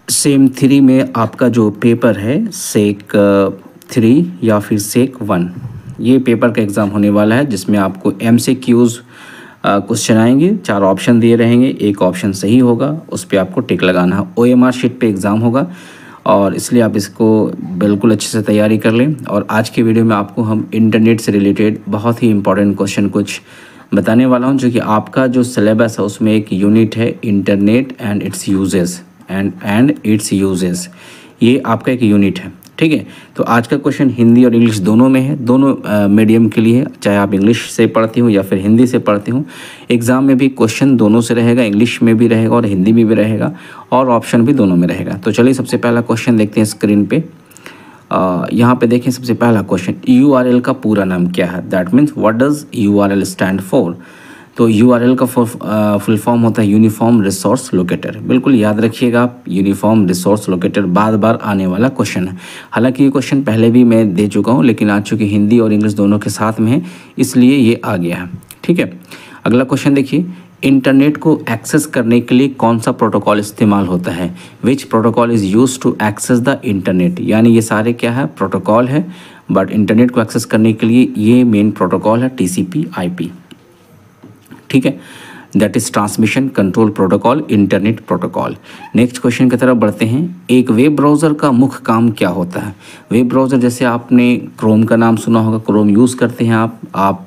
Same 3 में आपका जो पेपर है सेक 3 या फिर सेक 1, ये पेपर का एग्ज़ाम होने वाला है जिसमें आपको MCQs क्वेश्चन आएंगे। 4 ऑप्शन दिए रहेंगे, एक ऑप्शन सही होगा, उस पर आपको टिक लगाना है। OMR शीट पे एग्ज़ाम होगा और इसलिए आप इसको बिल्कुल अच्छे से तैयारी कर लें। और आज की वीडियो में आपको हम इंटरनेट से रिलेटेड बहुत ही इंपॉर्टेंट क्वेश्चन कुछ बताने वाला हूं, जो कि आपका जो सिलेबस है उसमें एक यूनिट है internet and it's uses and it's uses, ये आपका एक यूनिट है। ठीक है, तो आज का क्वेश्चन हिंदी और इंग्लिश दोनों में है, दोनों मीडियम के लिए, चाहे आप इंग्लिश से पढ़ते हो या फिर हिंदी से पढ़ते हो। एग्ज़ाम में भी क्वेश्चन दोनों से रहेगा, इंग्लिश में भी रहेगा और हिंदी में भी रहेगा, और ऑप्शन भी दोनों में रहेगा। तो चलिए सबसे पहला क्वेश्चन देखते हैं स्क्रीन पे। यहाँ पे देखें सबसे पहला क्वेश्चन, URL का पूरा नाम क्या है? That means what does URL stand for? तो URL का फुल फॉर्म होता है यूनिफॉर्म रिसोर्स लोकेटर। बिल्कुल याद रखिएगा आप, यूनिफॉर्म रिसोर्स लोकेटर बार बार आने वाला क्वेश्चन है। हालांकि ये क्वेश्चन पहले भी मैं दे चुका हूँ, लेकिन आज चूँकि हिंदी और इंग्लिश दोनों के साथ में है इसलिए ये आ गया है। ठीक है, अगला क्वेश्चन देखिए, इंटरनेट को एक्सेस करने के लिए कौन सा प्रोटोकॉल इस्तेमाल होता है? Which protocol is use to access the internet? यानी ये सारे क्या है, प्रोटोकॉल है, बट इंटरनेट को एक्सेस करने के लिए ये मेन प्रोटोकॉल है TCP/IP। ठीक है, that is transmission control protocol, internet protocol. Next question की तरफ बढ़ते हैं। एक वेब ब्राउज़र का मुख्य काम क्या होता है? वेब ब्राउज़र जैसे आपने क्रोम का नाम सुना होगा, क्रोम यूज़ करते हैं आप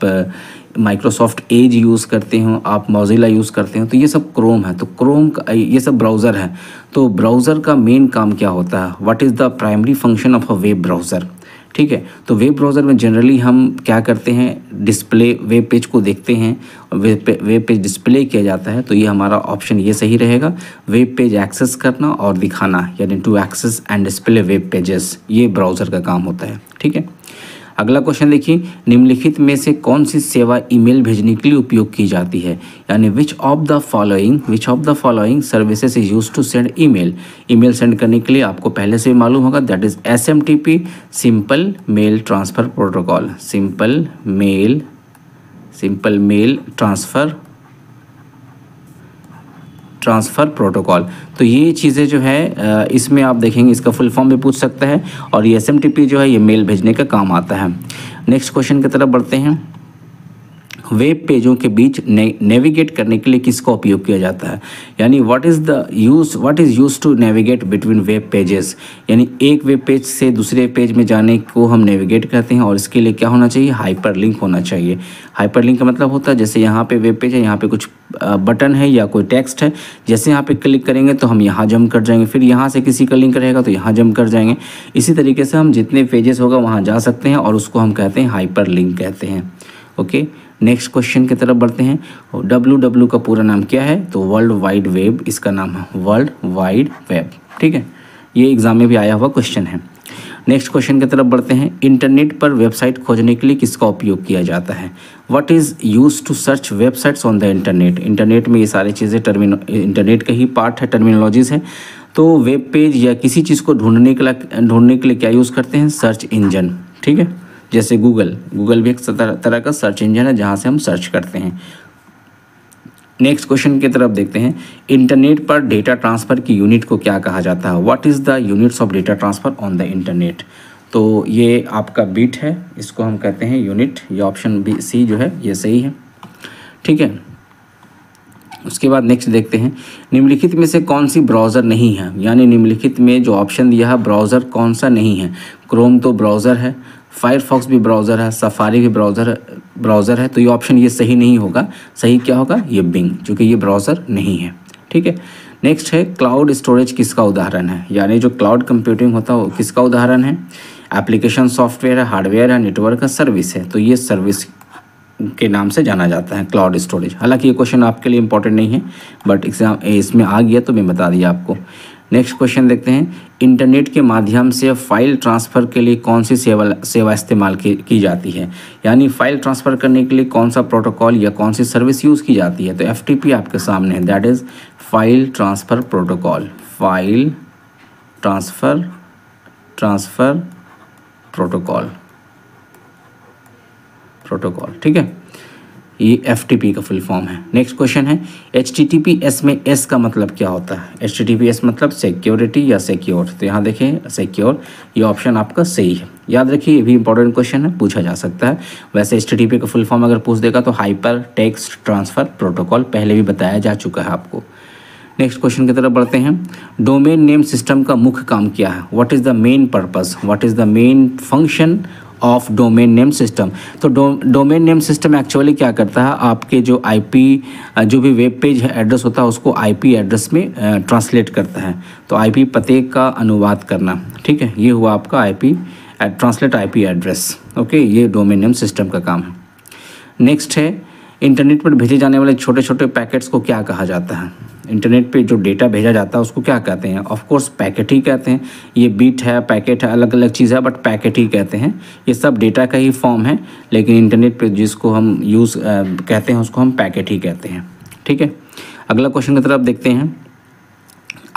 माइक्रोसॉफ्ट एज यूज़ करते हो, आप मोज़िला यूज़ करते हो, तो ये सब क्रोम है। तो क्रोम का ये सब ब्राउज़र है। तो ब्राउज़र का मेन काम क्या होता है? What is the primary function of a web browser? ठीक है, तो वेब ब्राउज़र में जनरली हम क्या करते हैं, डिस्प्ले वेब पेज को देखते हैं, वेब पेज डिस्प्ले किया जाता है। तो ये हमारा ऑप्शन ये सही रहेगा, वेब पेज एक्सेस करना और दिखाना, यानी to access and display web pages, ये ब्राउज़र का काम होता है। ठीक है, अगला क्वेश्चन देखिए, निम्नलिखित में से कौन सी सेवा ईमेल भेजने के लिए उपयोग की जाती है? यानी which of the following services is use to send email? Email send करने के लिए आपको पहले से मालूम होगा, that is SMTP, simple mail transfer protocol, simple mail transfer protocol. तो ये चीज़ें जो है इसमें आप देखेंगे, इसका फुल फॉर्म भी पूछ सकता है, और ये SMTP जो है ये मेल भेजने का काम आता है। नेक्स्ट क्वेश्चन की तरफ बढ़ते हैं। वेब पेजों के बीच नेविगेट करने के लिए किसका उपयोग किया जाता है? यानी what is use to navigate between web pages? यानी एक वेब पेज से दूसरे पेज में जाने को हम नेविगेट कहते हैं, और इसके लिए क्या होना चाहिए? हाइपरलिंक होना चाहिए। हाइपरलिंक का मतलब होता है, जैसे यहाँ पे वेब पेज है, यहाँ पे कुछ बटन है या कोई टेक्स्ट है, जैसे यहाँ पे क्लिक करेंगे तो हम यहाँ जंप कर जाएंगे, फिर यहाँ से किसी का लिंक रहेगा तो यहाँ जंप कर जाएंगे। इसी तरीके से हम जितने पेजेस होगा वहाँ जा सकते हैं, और उसको हम कहते हैं हाइपरलिंक कहते हैं। ओके, नेक्स्ट क्वेश्चन की तरफ बढ़ते हैं। WWW का पूरा नाम क्या है? तो वर्ल्ड वाइड वेब इसका नाम है, वर्ल्ड वाइड वेब। ठीक है, ये एग्जाम में भी आया हुआ क्वेश्चन है। नेक्स्ट क्वेश्चन की तरफ बढ़ते हैं। इंटरनेट पर वेबसाइट खोजने के लिए किसका उपयोग किया जाता है? What is use to search websites on the internet? Internet में ये सारी चीज़ें इंटरनेट का ही पार्ट है, टर्मिनोलॉजीज़ है। तो वेब पेज या किसी चीज़ को ढूंढने के लिए क्या यूज़ करते हैं? Search engine. ठीक है, जैसे गूगल भी एक तरह का सर्च इंजन है जहाँ से हम सर्च करते हैं। नेक्स्ट क्वेश्चन की तरफ देखते हैं। इंटरनेट पर डेटा ट्रांसफ़र की यूनिट को क्या कहा जाता है? What is the units of data transfer on the internet? तो ये आपका बिट है, इसको हम कहते हैं यूनिट। ये ऑप्शन C जो है ये सही है। ठीक है, उसके बाद नेक्स्ट देखते हैं। निम्नलिखित में से कौन सी ब्राउज़र नहीं है? यानी निम्नलिखित में जो ऑप्शन दिया है ब्राउज़र कौन सा नहीं है? क्रोम तो ब्राउज़र है, फायरफॉक्स भी ब्राउज़र है, सफारी भी ब्राउज़र है। तो ये ऑप्शन ये सही नहीं होगा। सही क्या होगा? ये बिंग, क्योंकि ये ब्राउज़र नहीं है। ठीक है, नेक्स्ट है क्लाउड स्टोरेज किसका उदाहरण है? यानी जो क्लाउड कंप्यूटिंग होता है वो किसका उदाहरण है? एप्लीकेशन सॉफ्टवेयर है, हार्डवेयर है, नेटवर्क है, सर्विस है। तो ये सर्विस के नाम से जाना जाता है क्लाउड स्टोरेज। हालांकि ये क्वेश्चन आपके लिए इंपॉर्टेंट नहीं है, बट एग्जाम इसमें आ गया तो मैं बता दिया आपको। नेक्स्ट क्वेश्चन देखते हैं। इंटरनेट के माध्यम से फाइल ट्रांसफ़र के लिए कौन सी सेवा इस्तेमाल की जाती है? यानी फाइल ट्रांसफ़र करने के लिए कौन सा प्रोटोकॉल या कौन सी सर्विस यूज़ की जाती है? तो FTP आपके सामने है, that is file transfer protocol, file transfer protocol. ठीक है, ये FTP का फुल फॉर्म है। नेक्स्ट क्वेश्चन है HTTPS में S का मतलब क्या होता है? HTTPS मतलब सिक्योरिटी या सिक्योर। तो यहाँ देखें सिक्योर, ये ऑप्शन आपका सही है। याद रखिए ये भी इंपॉर्टेंट क्वेश्चन है, पूछा जा सकता है। वैसे HTTP का फुल फॉर्म अगर पूछ देगा तो हाइपर टेक्स्ट ट्रांसफ़र प्रोटोकॉल, पहले भी बताया जा चुका है आपको। नेक्स्ट क्वेश्चन की तरफ बढ़ते हैं। डोमेन नेम सिस्टम का मुख्य काम क्या है? What is the main purpose, what is the main function of domain name system? तो डोमेन नेम सिस्टम एक्चुअली क्या करता है, आपके जो IP जो भी वेब पेज एड्रेस होता है उसको IP एड्रेस में ट्रांसलेट करता है। तो IP पते का अनुवाद करना, ठीक है, ये हुआ आपका IP translate IP address. Okay, ये डोमेन नेम सिस्टम का काम है। नेक्स्ट है इंटरनेट पर भेजे जाने वाले छोटे छोटे पैकेट्स को क्या कहा जाता है? इंटरनेट पे जो डेटा भेजा जाता है उसको क्या कहते हैं? ऑफ कोर्स पैकेट ही कहते हैं। ये बीट है, पैकेट है, अलग अलग चीज़ है, बट पैकेट ही कहते हैं। ये सब डेटा का ही फॉर्म है, लेकिन इंटरनेट पे जिसको हम यूज़ कहते हैं उसको हम पैकेट ही कहते हैं। ठीक है, अगला क्वेश्चन की तरफ देखते हैं।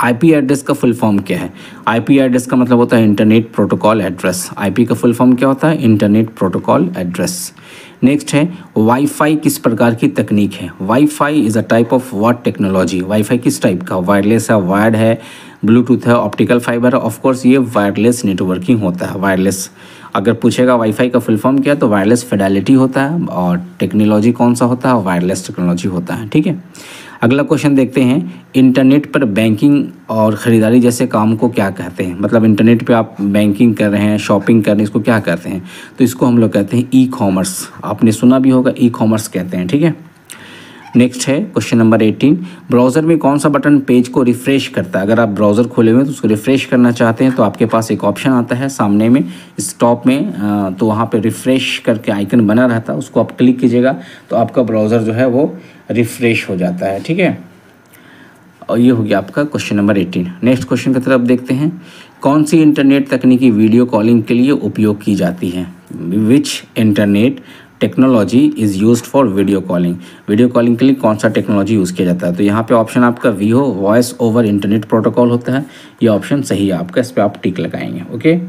IP एड्रेस का फुल फॉर्म क्या है? IP एड्रेस का मतलब होता है इंटरनेट प्रोटोकॉल एड्रेस। IP का फुल फॉर्म क्या होता है? Internet protocol address. नेक्स्ट है वाईफाई किस प्रकार की तकनीक है? Wifi is a type of what technology? Wifi किस टाइप का? वायरलेस है, वायर्ड है, ब्लूटूथ है, ऑप्टिकल फाइबर है? ऑफकोर्स ये वायरलेस नेटवर्किंग होता है। वायरलेस अगर पूछेगा वाईफाई का फुल फॉर्म क्या है तो वायरलेस फिडेलिटी होता है, और टेक्नोलॉजी कौन सा होता है? वायरलेस टेक्नोलॉजी होता है। ठीक है, अगला क्वेश्चन देखते हैं। इंटरनेट पर बैंकिंग और ख़रीदारी जैसे काम को क्या कहते हैं? मतलब इंटरनेट पे आप बैंकिंग कर रहे हैं, शॉपिंग कर रहे हैं, इसको क्या कहते हैं? तो इसको हम लोग कहते हैं ई-कॉमर्स। आपने सुना भी होगा, ई-कॉमर्स कहते हैं। ठीक है, नेक्स्ट है क्वेश्चन नंबर 18। ब्राउज़र में कौन सा बटन पेज को रिफ़्रेश करता है? अगर आप ब्राउज़र खोले हुए हैं तो उसको रिफ़्रेश करना चाहते हैं तो आपके पास एक ऑप्शन आता है सामने में इस टॉप में, तो वहाँ पे रिफ़्रेश करके आइकन बना रहता है, उसको आप क्लिक कीजिएगा तो आपका ब्राउज़र जो है वो रिफ़्रेश हो जाता है। ठीक है, और ये हो गया आपका क्वेश्चन नंबर 18। नेक्स्ट क्वेश्चन की तरफ देखते हैं। कौन सी इंटरनेट तकनीकी वीडियो कॉलिंग के लिए उपयोग की जाती है? Which internet technology is used for video calling? Video calling के लिए कौन सा टेक्नोलॉजी यूज़ किया जाता है? तो यहाँ पे ऑप्शन आपका VO voice over internet protocol होता है। ये ऑप्शन सही है आपका, इस पर आप टिक लगाएंगे। ओके,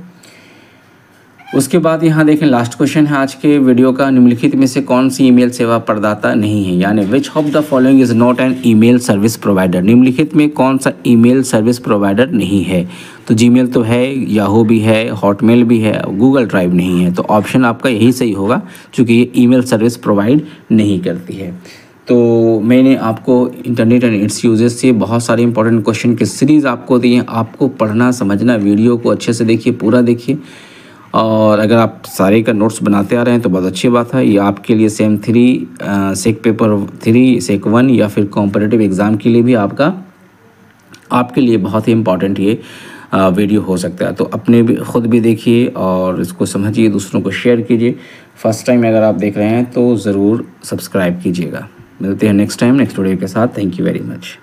उसके बाद यहाँ देखें लास्ट क्वेश्चन है आज के वीडियो का। निम्नलिखित में से कौन सी ईमेल सेवा प्रदाता नहीं है? यानी which of the following is not an email service provider? निम्नलिखित में कौन सा ईमेल सर्विस प्रोवाइडर नहीं है? तो जीमेल तो है, याहू भी है, हॉटमेल भी है, गूगल ड्राइव नहीं है। तो ऑप्शन आपका यही सही होगा, क्योंकि ये ईमेल सर्विस प्रोवाइड नहीं करती है। तो मैंने आपको इंटरनेट एंड इट्स यूजेस से बहुत सारे इंपॉर्टेंट क्वेश्चन की सीरीज़ आपको दी है। आपको पढ़ना समझना, वीडियो को अच्छे से देखिए, पूरा देखिए, और अगर आप सारे का नोट्स बनाते आ रहे हैं तो बहुत अच्छी बात है। ये आपके लिए सेम 3 सेक पेपर 3 सेक 1 या फिर कॉम्पिटिटिव एग्ज़ाम के लिए भी आपके लिए बहुत ही इम्पॉर्टेंट ये वीडियो हो सकता है। तो अपने भी खुद भी देखिए और इसको समझिए, दूसरों को शेयर कीजिए। फर्स्ट टाइम अगर आप देख रहे हैं तो ज़रूर सब्सक्राइब कीजिएगा। मिलते हैं नेक्स्ट टाइम नेक्स्ट वीडियो के साथ। Thank you very much.